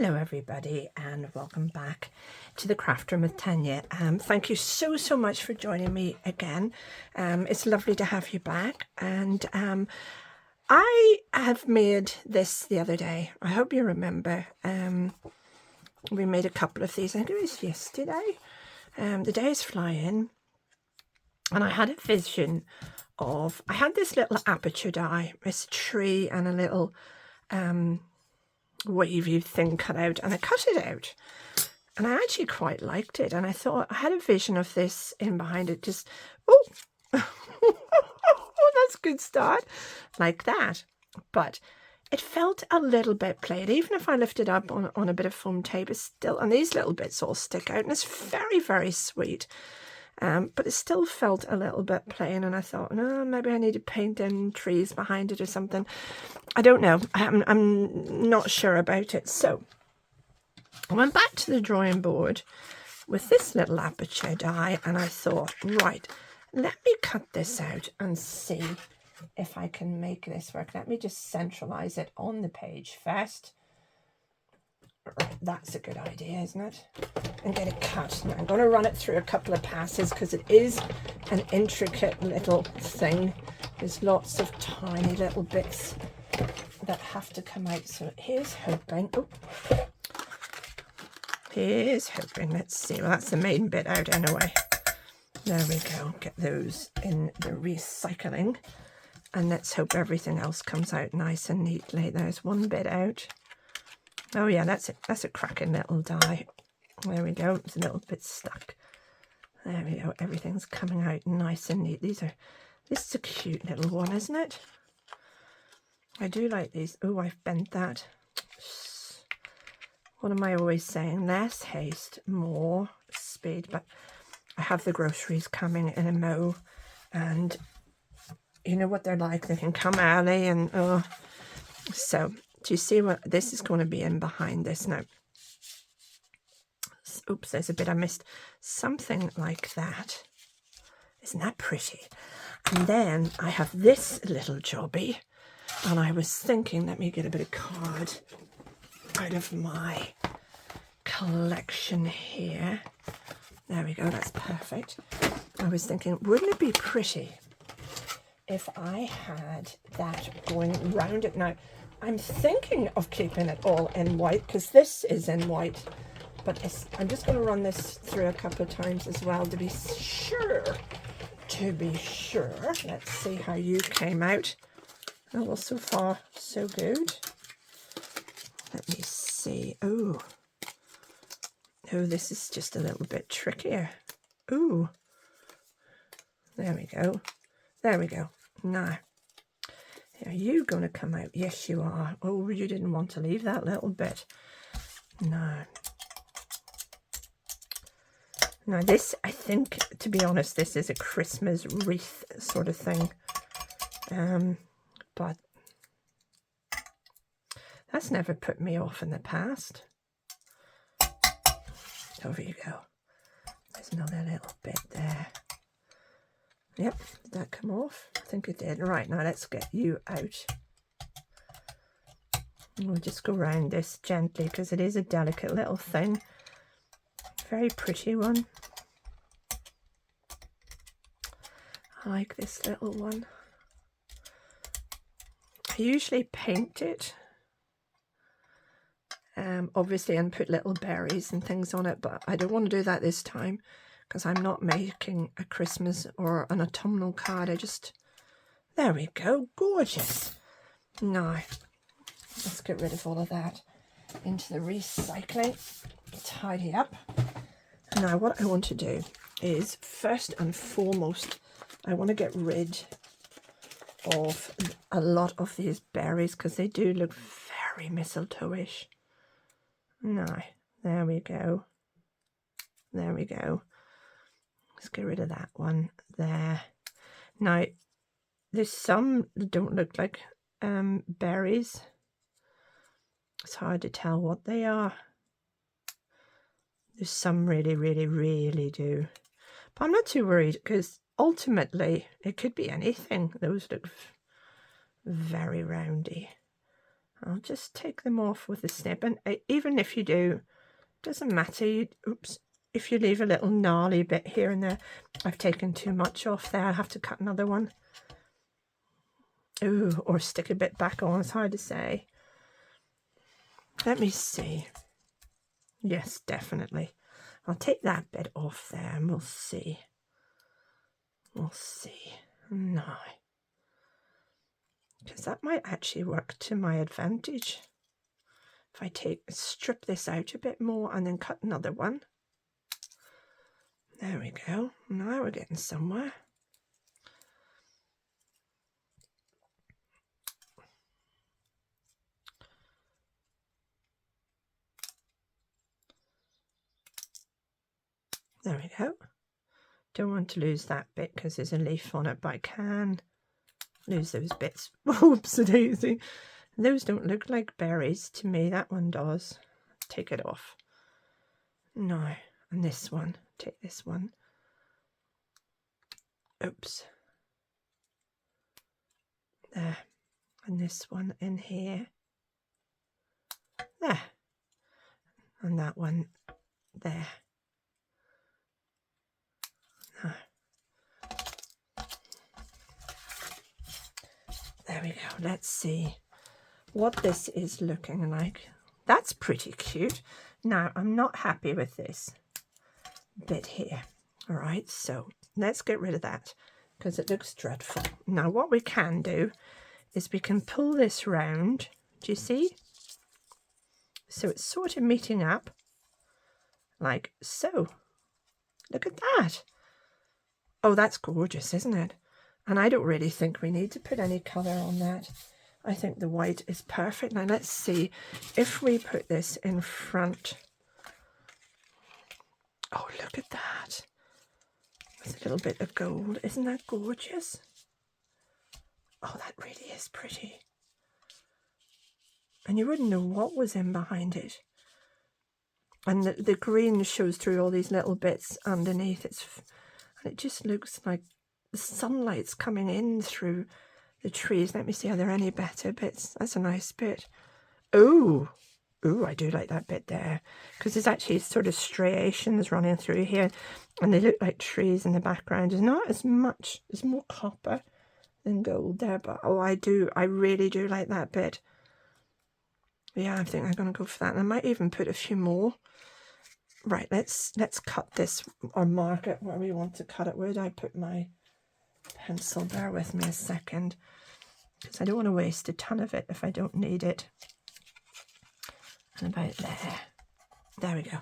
Hello everybody and welcome back to the craft room with Tanya. Thank you so much for joining me again. It's lovely to have you back, and I have made this the other day. I hope you remember. We made a couple of these. I think it was yesterday. The days fly in, and I had a vision of, I had this little aperture die. It's a tree and a little wavy thing cut out, and I cut it out, and I actually quite liked it, and I thought, I had a vision of this in behind it, just oh that's a good start, like that. But it felt a little bit plain. Even if I lift it up on a bit of foam tape, it's still, and these little bits all stick out, and it's very sweet. But it still felt a little bit plain, and I thought, no, maybe I need to paint in trees behind it or something. I don't know. I'm not sure about it. So I went back to the drawing board with this little aperture die, and I thought, right, let me cut this out and see if I can make this work. Let me just centralize it on the page first. Right, that's a good idea, isn't it? And get it cut. Now I'm going to run it through a couple of passes because it is an intricate little thing. There's lots of tiny little bits that have to come out. So here's hoping. Oh, here's hoping. Let's see. Well, that's the main bit out anyway. There we go. Get those in the recycling. And let's hope everything else comes out nice and neatly. There's one bit out. Oh yeah, that's it. That's a cracking little die. There we go. It's a little bit stuck. There we go. Everything's coming out nice and neat. This is a cute little one, isn't it? I do like these. Oh, I've bent that. What am I always saying? Less haste, more speed. But I have the groceries coming in a mo, and you know what they're like. They can come early, and so. Do you see what this is going to be in behind this now? Oops, there's a bit I missed. Something like that. Isn't that pretty? And then I have this little jobby, and I was thinking, let me get a bit of card out of my collection here. There we go, that's perfect. I was thinking, wouldn't it be pretty if I had that going round it now? I'm thinking of keeping it all in white because this is in white, but I'm just going to run this through a couple of times as well to be sure. Let's see how you came out. Oh, well, so far so good. Let me see. Oh, this is just a little bit trickier. Ooh, there we go. Now, are you going to come out? Yes, you are. Oh, you didn't want to leave that little bit. No. Now this, I think, to be honest, this is a Christmas wreath sort of thing. But that's never put me off in the past. Over you go. There's another little bit there. Yep, did that come off? I think it did. Right, now let's get you out. We'll just go around this gently because it is a delicate little thing. Very pretty one. I like this little one. I usually paint it, obviously, and put little berries and things on it, but I don't want to do that this time, because I'm not making a Christmas or an autumnal card. There we go, gorgeous. Now, let's get rid of all of that into the recycling, tidy up. Now, what I want to do is, first and foremost, I want to get rid of a lot of these berries, because they do look very mistletoe-ish. Now, there we go. Let's get rid of that one there. Now, there's some that don't look like berries. It's hard to tell what they are. There's some really do. But I'm not too worried, because ultimately it could be anything. Those look very roundy. I'll just take them off with a snip, and even if you do, doesn't matter. Oops, if you leave a little gnarly bit here and there, I've taken too much off there. I'll have to cut another one. Ooh, or stick a bit back on. It's hard to say. Let me see. Yes, definitely. I'll take that bit off there and we'll see. We'll see. No. Because that might actually work to my advantage. If I strip this out a bit more and then cut another one. There we go. Now we're getting somewhere. There we go. Don't want to lose that bit because there's a leaf on it, but I can lose those bits. Oopsie daisy. Those don't look like berries to me. That one does. Take it off. No. And this one. Take this one. Oops. There. And this one in here. There. And that one there. No. There we go. Let's see what this is looking like. That's pretty cute. Now, I'm not happy with this bit here. All right, so let's get rid of that because it looks dreadful. Now, what we can do is we can pull this round. Do you see? So it's sort of meeting up like so. Look at that. Oh, that's gorgeous, isn't it? And I don't really think we need to put any colour on that. I think the white is perfect. Now let's see if we put this in front. Oh, look at that. With a little bit of gold. Isn't that gorgeous? Oh, that really is pretty. And you wouldn't know what was in behind it. And the green shows through all these little bits underneath. It just looks like the sunlight's coming in through the trees. Let me see, are there any better bits? That's a nice bit. Oh, I do like that bit there. Because there's actually sort of striations running through here. And they look like trees in the background. There's not as much, there's more copper than gold there. But oh, I really do like that bit. Yeah, I think I'm going to go for that. And I might even put a few more. Right, let's cut this or mark it where we want to cut it. Where did I put my pencil? Bear with me a second, because I don't want to waste a ton of it if I don't need it. And about there. There we go.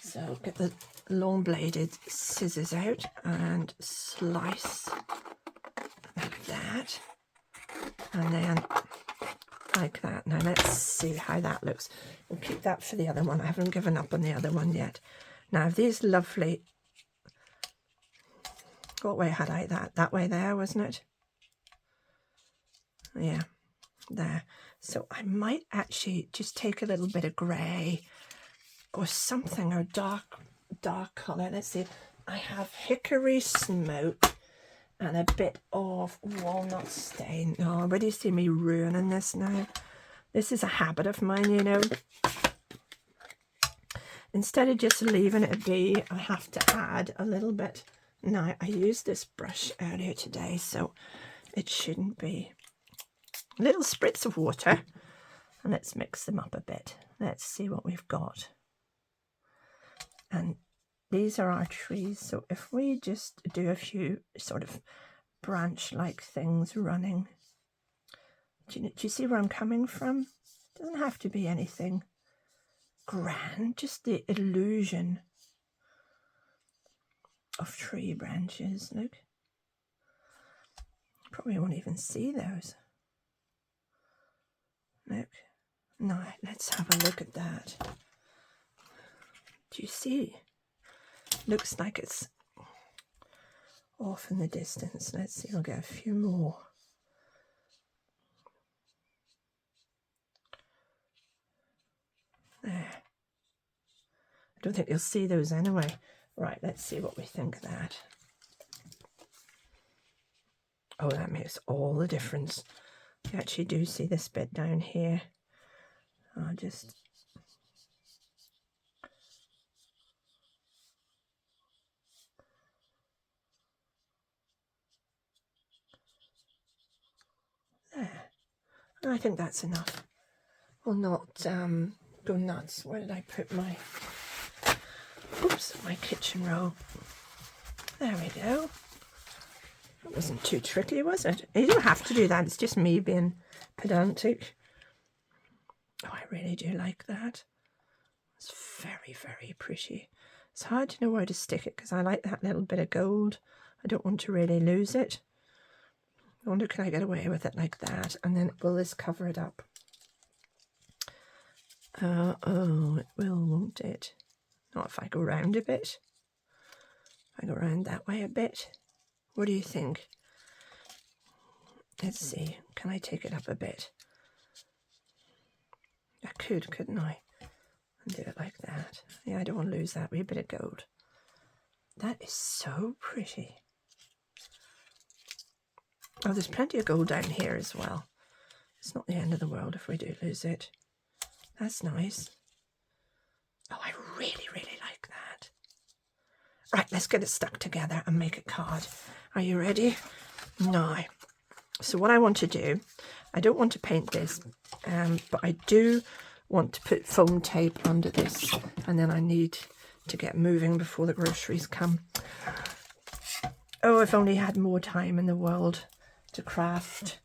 So get the long bladed scissors out and slice like that. And then like that. Now let's see how that looks. We'll keep that for the other one. I haven't given up on the other one yet. Now these lovely, what way had I that? That way there, wasn't it? Yeah, there. So I might actually just take a little bit of grey or something, or dark colour. Let's see. I have hickory smoke and a bit of walnut stain. Oh, already see me ruining this now. This is a habit of mine, you know. Instead of just leaving it be, I have to add a little bit. Now, I used this brush earlier today, so it shouldn't be. A little spritz of water. And let's mix them up a bit. Let's see what we've got. And these are our trees. So if we just do a few sort of branch-like things running. Do you see where I'm coming from? It doesn't have to be anything grand, just the illusion of tree branches. Look. Probably won't even see those. Look. No, let's have a look at that. Do you see? Looks like it's off in the distance. Let's see, I'll get a few more. There. I don't think you'll see those anyway. Right, let's see what we think of that. Oh, that makes all the difference. You actually do see this bit down here. I'll just... There. I think that's enough. Will not go nuts. Where did I put my... Oops, my kitchen roll. There we go. It wasn't too tricky, was it? You don't have to do that. It's just me being pedantic. Oh, I really do like that. It's very, very pretty. It's hard to know where to stick it because I like that little bit of gold. I don't want to really lose it. I wonder, can I get away with it like that? And then will this cover it up? Oh, it will, won't it? Not if I go round a bit. If I go round that way a bit. What do you think? Let's see. Can I take it up a bit? I could, couldn't I? And do it like that. Yeah, I don't want to lose that wee bit of gold. That is so pretty. Oh, there's plenty of gold down here as well. It's not the end of the world if we do lose it. That's nice. Oh, I really, really like that. Right, let's get it stuck together and make a card. Are you ready? Now, so what I want to do, I don't want to paint this, but I do want to put foam tape under this, and then I need to get moving before the groceries come. Oh, if only I had more time in the world to craft.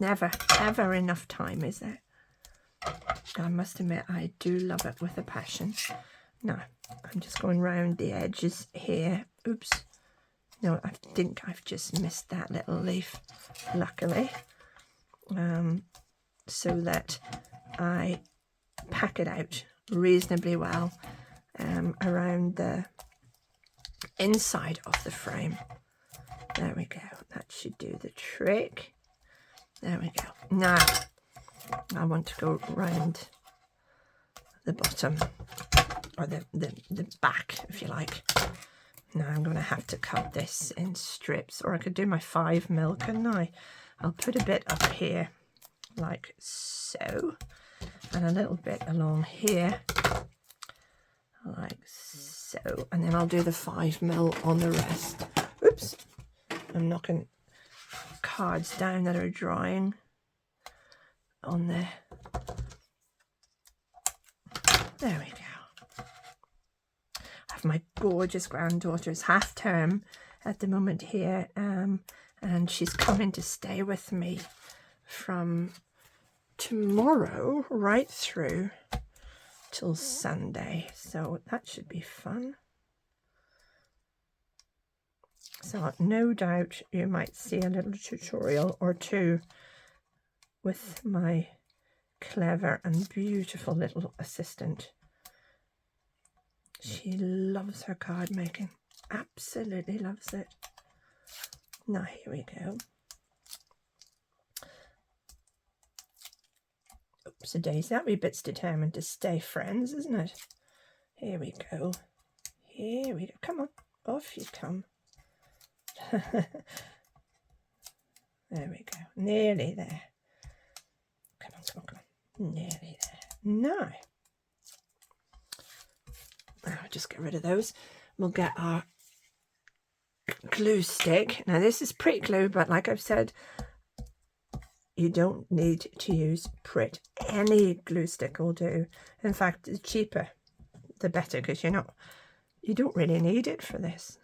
Never, ever enough time, is there? I must admit, I do love it with a passion. Now, I'm just going round the edges here. Oops. No, I think I've just missed that little leaf, luckily. So that I pack it out reasonably well around the inside of the frame. There we go. That should do the trick. There we go. Now, I want to go round the bottom, or the back, if you like. Now I'm going to have to cut this in strips, or I could do my 5mm, couldn't I? I'll put a bit up here, like so, and a little bit along here, like so, and then I'll do the 5mm on the rest. Oops, I'm knocking cards down that are drying on there. There we go. I have my gorgeous granddaughter's half term at the moment here, and she's coming to stay with me from tomorrow right through till Sunday, so that should be fun. So no doubt you might see a little tutorial or two with my clever and beautiful little assistant. She loves her card making, absolutely loves it. Now here we go. Oops a daisy, that wee bit's determined to stay friends, isn't it? Here we go. Here we go. Come on, off you come. There we go. Nearly there. Come on, come on, come on. Nearly there. Now, I'll just get rid of those. We'll get our glue stick. Now, this is Pritt glue, but like I've said, you don't need to use Pritt. Any glue stick will do. In fact, the cheaper, the better, because you don't really need it for this,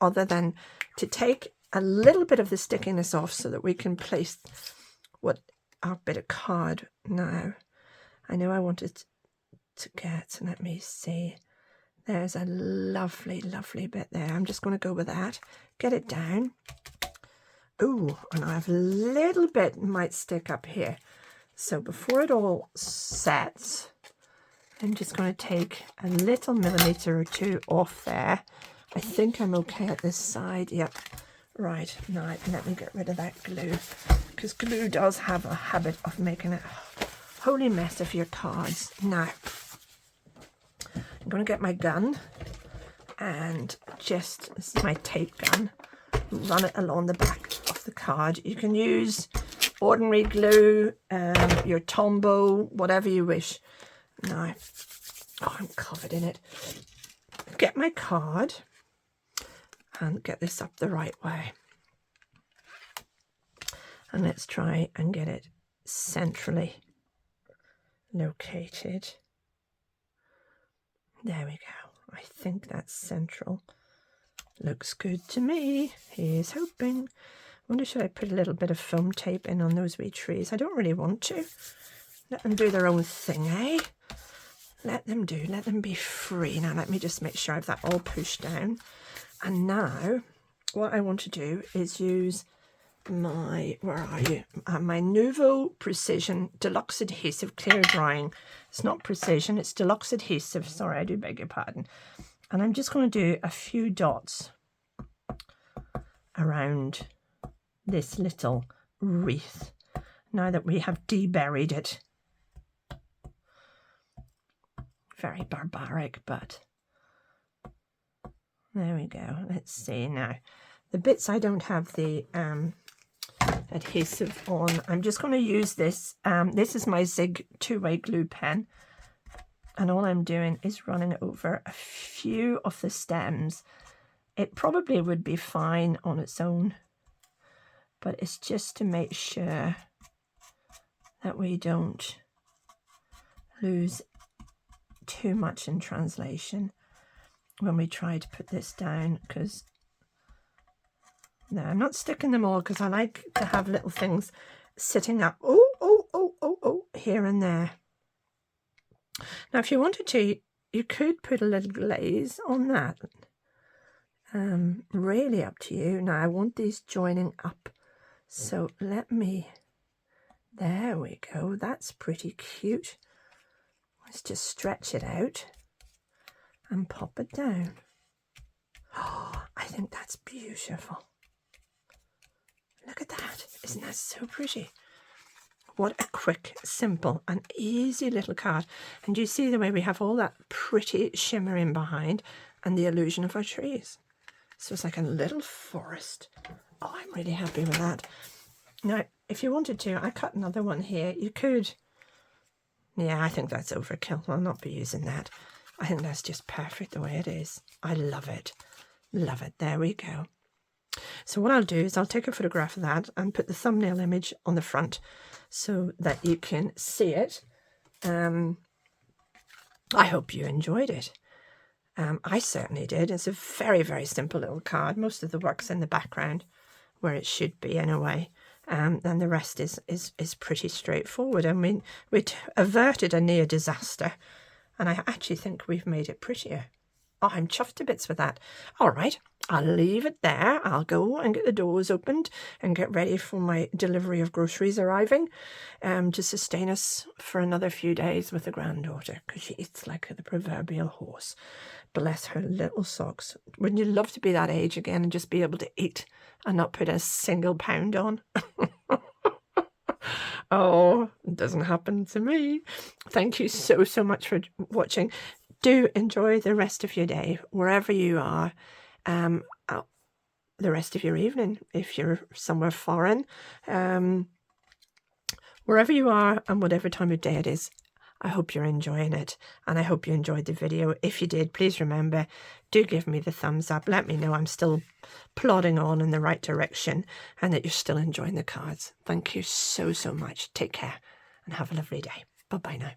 other than to take a little bit of the stickiness off so that we can place our bit of card. Now, I know I wanted to get, let me see, there's a lovely, lovely bit there. I'm just going to go with that, get it down. Ooh, and I have a little bit might stick up here. So before it all sets, I'm just going to take a little millimetre or two off there. I think I'm okay at this side. Yep. Right, now let me get rid of that glue, because glue does have a habit of making a holy mess of your cards. Now, I'm going to get my gun and just, this is my tape gun, run it along the back of the card. You can use ordinary glue, your Tombow, whatever you wish. Now, oh, I'm covered in it. Get my card and get this up the right way. And let's try and get it centrally located. There we go. I think that's central. Looks good to me. Here's hoping. Wonder, should I put a little bit of foam tape in on those wee trees? I don't really want to. Let them do their own thing, eh? Let them do. Let them be free. Now, let me just make sure I've that all pushed down. And now, what I want to do is use my, where are you? My Nouveau Precision Deluxe Adhesive Clear Drying. It's not precision, it's deluxe adhesive. Sorry, I do beg your pardon. And I'm just going to do a few dots around this little wreath now that we have deburied it. Very barbaric, but there we go. Let's see now. The bits I don't have the adhesive on, I'm just going to use this. This is my Zig two-way glue pen, and all I'm doing is running over a few of the stems. It probably would be fine on its own, but it's just to make sure that we don't lose too much in translation when we try to put this down, because no, I'm not sticking them all because I like to have little things sitting up here and there. Now, if you wanted to, you could put a little glaze on that. Really up to you. Now, I want these joining up. So let me, there we go. That's pretty cute. Let's just stretch it out and pop it down. Oh, I think that's beautiful. Look at that. Isn't that so pretty? What a quick, simple and easy little card. And you see the way we have all that pretty shimmering behind and the illusion of our trees. So it's like a little forest. Oh, I'm really happy with that. Now, if you wanted to, I cut another one here. You could. Yeah, I think that's overkill. I'll not be using that. I think that's just perfect the way it is. I love it. Love it. There we go. So what I'll do is I'll take a photograph of that and put the thumbnail image on the front so that you can see it. I hope you enjoyed it. I certainly did. It's a very, very simple little card. Most of the work's in the background where it should be anyway. And the rest is pretty straightforward. I mean, we averted a near disaster, and I actually think we've made it prettier. Oh, I'm chuffed to bits with that. All right, I'll leave it there. I'll go and get the doors opened and get ready for my delivery of groceries arriving to sustain us for another few days with the granddaughter, because she eats like the proverbial horse. Bless her little socks. Wouldn't you love to be that age again and just be able to eat and not put a single pound on? Oh, it doesn't happen to me. Thank you so, so much for watching. Do enjoy the rest of your day, wherever you are, the rest of your evening, if you're somewhere foreign, wherever you are and whatever time of day it is. I hope you're enjoying it, and I hope you enjoyed the video. If you did, please remember, do give me the thumbs up. Let me know I'm still plodding on in the right direction and that you're still enjoying the cards. Thank you so, so much. Take care and have a lovely day. Bye-bye now.